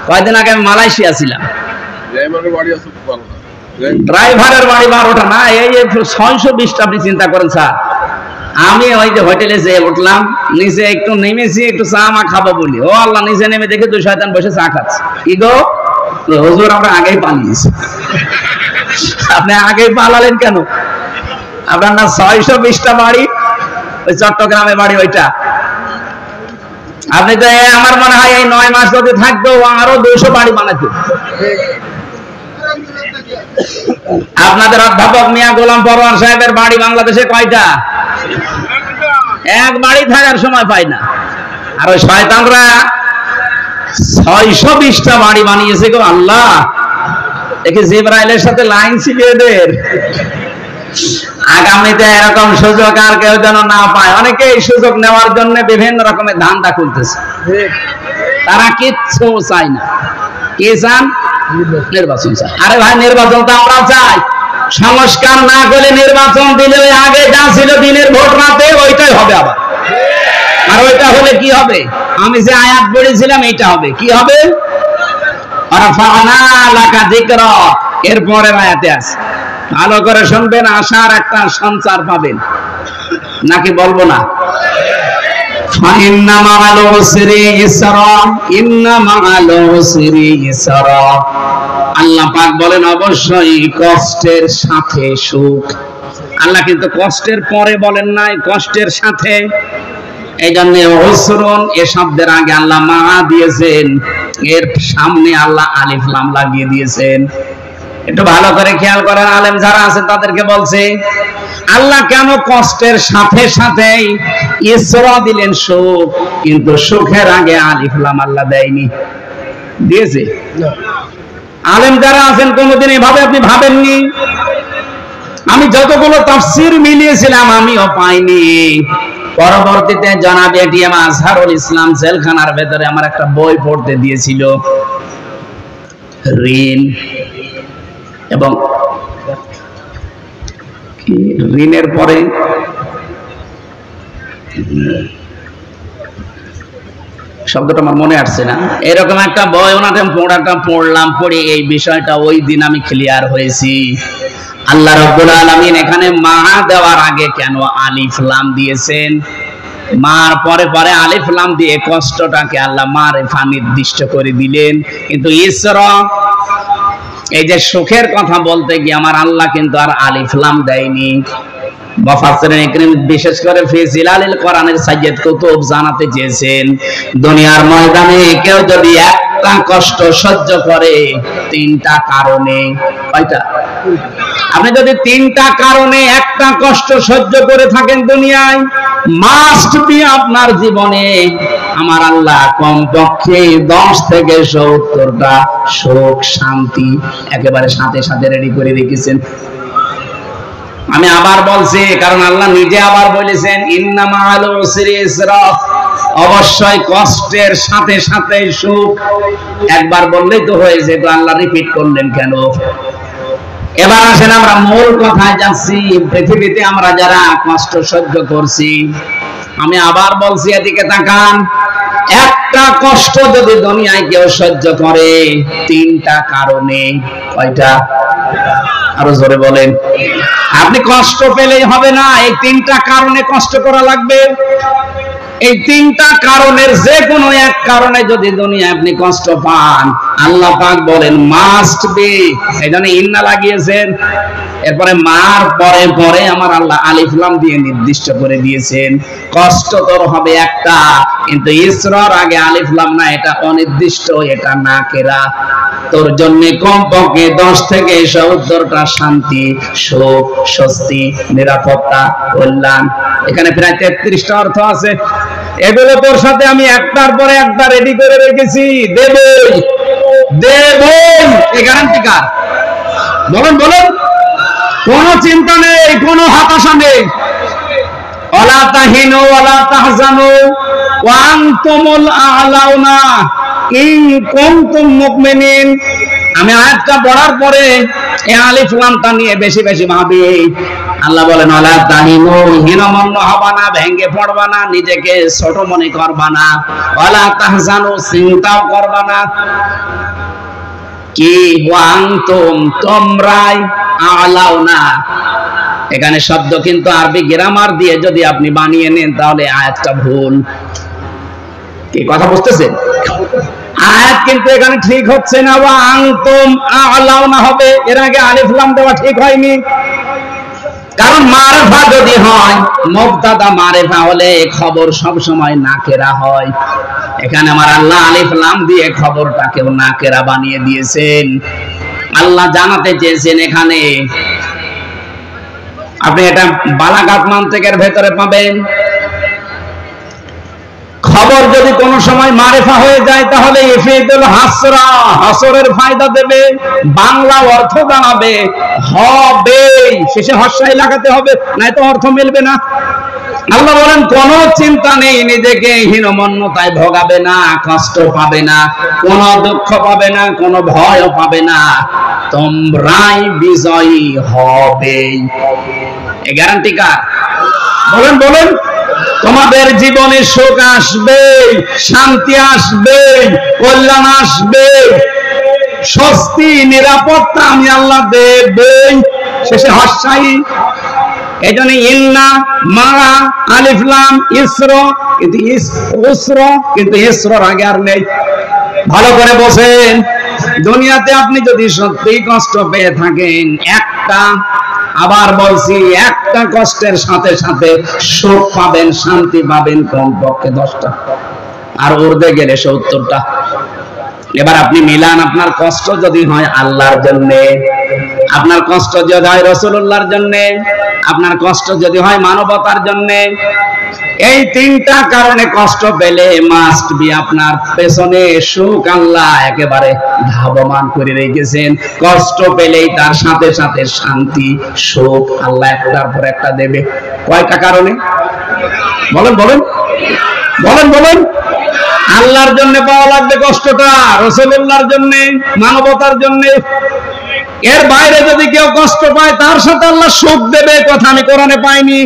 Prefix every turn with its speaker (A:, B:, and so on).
A: কয়েকদিন আগে আমি মালয়েশিয়া ছিলাম। ড্রাইভারের বাড়ি 12টা না, এই 620টা। আপনি চিন্তা করেন স্যার, আমি ওই যে হোটেলে যেয়ে উঠলাম, নিচে একটু নেমেছি, একটু চা মা খাবো বলি, ও আল্লাহ, নিচে নেমে দেখে 2 শয়তান বসে চা খাচ্ছে। কি গো হুজুর, আমরা আগেই পালিয়েছি। আপনি আগেই পালালেন কেন? আপনার না 620টা বাড়ি, ওই চট্টগ্রামে বাড়ি ওইটা। আপনি তো আমার মনে হয় এই 9 মাস যদি থাকতো আরো 200 বাড়ি বানাতো। আপনাদের অধ্যাপক মিয়া গোলাম পরোয়ার সাহেবের বাড়ি বাংলাদেশে কয়টা? এক বাড়ি থাকার সময় পায় না। আর ওই শয়তানরা 620টা বাড়ি বানিয়েছে গো আল্লাহ। দেখি জিবরাইলের সাথে লাইন ছিল এদের। আগামীতে এরকম সুযোগ আর কেউ যেন না পায়। অনেকে এই সুযোগ নেওয়ার জন্য বিভিন্ন রকমের ধান্দা খুলতেছে। তারা কিচ্ছু চায় না। কি চান? নির্বাচন চায়। আরে ভাই, নির্বাচন তো আমরা চাই। সংস্কার না করলে নির্বাচন দিলে ওই আগে যা ছিল দিনের ভোট রাতে ওইটাই হবে আবার। আর ওইটা হলে কি হবে? আমি যে আয়াত পড়েছিলাম এইটা হবে। কি হবে? এরপরের আয়াতে আছে, ভালো করে শুনবেন, আশার একটা সঞ্চার পাবেন। নাকি বলবো না? আল্লাহ পাক বলেন অবশ্যই কষ্টের সাথে সুখ। আল্লাহ কিন্তু কষ্টের পরে বলেন নাই, কষ্টের সাথে। এই জন্য উসরুন এ শব্দের আগে আল্লাহ মা দিয়েছেন, এর সামনে আল্লাহ আলিফ লাম লাগিয়ে দিয়েছেন। একটু ভালো করে খেয়াল করেন, আলেম যারা আছেন তাদেরকে বলছে, আল্লাহ কেন কষ্টের সাথে সাথে ইসরা দিলেন সুখ, কিন্তু সুখের আগে আলিফ লাম আল্লাহ দেয়নি? দিয়েছে? আলেম যারা আছেন কোনদিন এভাবে আপনি ভাবেননি? আমি যতগুলো তাফসীর মিলিয়েছিলাম আমিও পাইনি। পরবর্তীতে জনাব এটিএম আজহারুল ইসলাম জেলখানার ভেতরে আমার একটা বই পড়তে দিয়েছিল, ঋণ এবং ঋণের পরে শব্দটা আমার মনে আসছে না, এরকম একটা বই ওনাকে পড়লাম, পড়ে এই বিষয়টা ওই দিন আমি ক্লিয়ার হয়েছি। আল্লাহ রাব্বুল আলামিন এখানে মা দেওয়ার আগে কেন আলিফ লাম দিয়েছেন? মার পরে পরে আলিফ লাম দিয়ে কষ্টটাকে আল্লাহ মারিফা নির্দিষ্ট করে দিলেন। কিন্তু ইসরা, এই যে সুখের কথা বলতে গিয়ে আমার আল্লাহ কিন্তু আর আলিফ লাম দেয়নি। মুফাসসিরিন ইকরাম বিশেষ করে ফি জিলালিল কোরআনের সাইয়্যিদ কুতুব জানাতে চেয়েছেন, দুনিয়ার ময়দানে কেউ যদি একটা কষ্ট সহ্য করে 3টা কারণে, কয়টা? আপনি যদি 3টা কারণে একটা কষ্ট সহ্য করে থাকেন দুনিয়ায়, মাস্ট বি আপনার জীবনে আমার আল্লাহ কমপক্ষে 10 থেকে 70টা সুখ শান্তি একেবারে সাথে সাথে রেডি করে রেখেছেন। আমি আবার বলছি, কারণ আল্লাহ নিজে আবার বলেছেন ইন্না মাআল উসরি ইসরা, অবশ্যই কষ্টের সাথে সাথে সুখ। একবার বললেই তো হয়ে যেত, আল্লাহ রিপিট করলেন কেন? এবার আসেন আমরা মূল কথায় যাচ্ছি। পৃথিবীতে আমরা যারা কষ্ট সহ্য করছি, আমি আবার বলছি এদিকে তাকান, একটা কষ্ট যদি দুনিয়ায় কেউ সহ্য করে 3টা কারণে, কয়টা? আরো জোরে বলেন। আপনি কষ্ট পেলেই হবে না, এই 3টা কারণে কষ্ট করা লাগবে। এই 3টা কারণের যে কোনো এক কারণে যদি দুনিয়ায় আপনি কষ্ট পান, আল্লাহ পাক বলেন মাস্ট বি, এখানে ইন্না লাগিয়েছেন, এরপরে মার পরে পরে আমার আল্লাহ আলিফ লাম দিয়ে নির্দিষ্ট করে দিয়েছেন। কষ্ট তোর হবে একটা, কিন্তু ইসরার আগে আলিফ লাম না, এটা অনির্দিষ্ট, এটা নাকেরা। তোর জন্য কমপক্ষে 10 থেকে 70টা শান্তি, সুখ, স্বস্তি, নিরাপত্তা, কল্যাণ। এখানে প্রায় 33টা অর্থ আছে। এগুলো তোর সাথে আমি একটার পরে একটা রেডি করে রেখেছি। দেবই দেবই, এই গ্যারান্টি কার? বলেন বলেন। কোনো চিন্তা নেই, কোনো হতাশা নেই। ওয়ালা তাহিনু ওয়ালা তাহজানু ওয়া আনতুমুল আ'লাউনা ইন কুনতুম মুমিনিন। আমি আয়াতটা পড়ার পরে এই আলিফ লামটা নিয়ে বেশি বেশি ভাবি। আল্লাহ বলেন ওয়ালা তাহিনু, হীনমন্য হবা না, ভেঙে পড়বা না, নিজেকে ছোট মনে করবা না, ওয়ালা তাহজানু, চিন্তাও করবা না। কি ওয়ান্তুম, তোমরাই, আলাউনা, এখানে শব্দ কিন্তু আরবি গ্রামার দিয়ে যদি আপনি বানিয়ে নেন তাহলে আয়াতটা ভুল। কি কথা বুঝতেছেন? আয়াত কিন্তু এখানে ঠিক হচ্ছে না, ওয়া আনতুম আলাউনা হবে, এর আগে আলিফ লাম দেওয়া ঠিক হয়নি। কারণ মারিফা যদি হয়, মুবতাদা মারিফা হলে খবর সব সময় নাকেরা হয়। এখানে আমার আল্লাহ আলিফ লাম দিয়ে খবরটাকেও নাকেরা বানিয়ে দিয়েছেন। আল্লাহ জানাতে চেয়েছেন এখানে, আপনি এটা বালাগাত মানতিকের ভেতরে পাবেন, খবর যদি কোন সময় মারিফা হয়ে যায় তাহলে ইফিদুল হাসরা, হাসরের ফায়দা দেবে, বাংলা অর্থ দাঁড়াবে হবে, শেষে হস্যাই লাগাতে হবে, নাই তো অর্থ মিলবে না। আল্লাহ বলেন কোনো চিন্তা নেই, নিজেকে হীনমন্যতায় ভোগাবে না, কষ্ট পাবে না, কোনো দুঃখ পাবে না, কোনো ভয়ও পাবে না, তোমরাই বিজয়ী হবে। এই গ্যারান্টি কার? বলেন বলেন। তোমাদের জীবনে সুখ আসবে, শান্তি আসবে, কল্যাণ আসবে, স্বস্তি, নিরাপত্তা আমি আল্লাহ দেবই। শেষে হস্যাই। এই জন্য ইন্না, মারা, আলিফ লাম, ইসর, কিন্তু কিন্তু ইসরর আগে আর নেই। ভালো করে বসেন, দুনিয়াতে আপনি যদি সত্যি কষ্ট পেয়ে থাকেন, একটা, আবার বলছি, একটা কষ্টের সাথে সাথে সুখ পাবেন, শান্তি পাবেন কমপক্ষে 10টা, আর উর্ধে গেলে 70টা। এবার আপনি মিলান, আপনার কষ্ট যদি হয় আল্লাহর জন্য, আপনার কষ্ট যদি হয় রাসূলুল্লাহর জন্য, আপনার কষ্ট যদি হয় মানবতার জন্য, এই 3টা কারণে কষ্ট পেলে মাস্ট বি আপনার পেছনে সুখ আল্লাহ একেবারে ধাবমান করে রেখেছেন। কষ্ট পেলেই তার সাথে সাথে শান্তি, সুখ আল্লাহ একটার পর একটা দেবে। কয়টা কারণে? বলেন বলেন বলেন বলেন। আল্লাহর জন্য পাওয়া লাগবে কষ্টটা, রাসূলুল্লাহর জন্য, মানবতার জন্য। এর বাইরে যদি কেউ কষ্ট পায় তার সাথে আল্লাহ সুখ দেবে, কথা আমি কোরআনে পাইনি।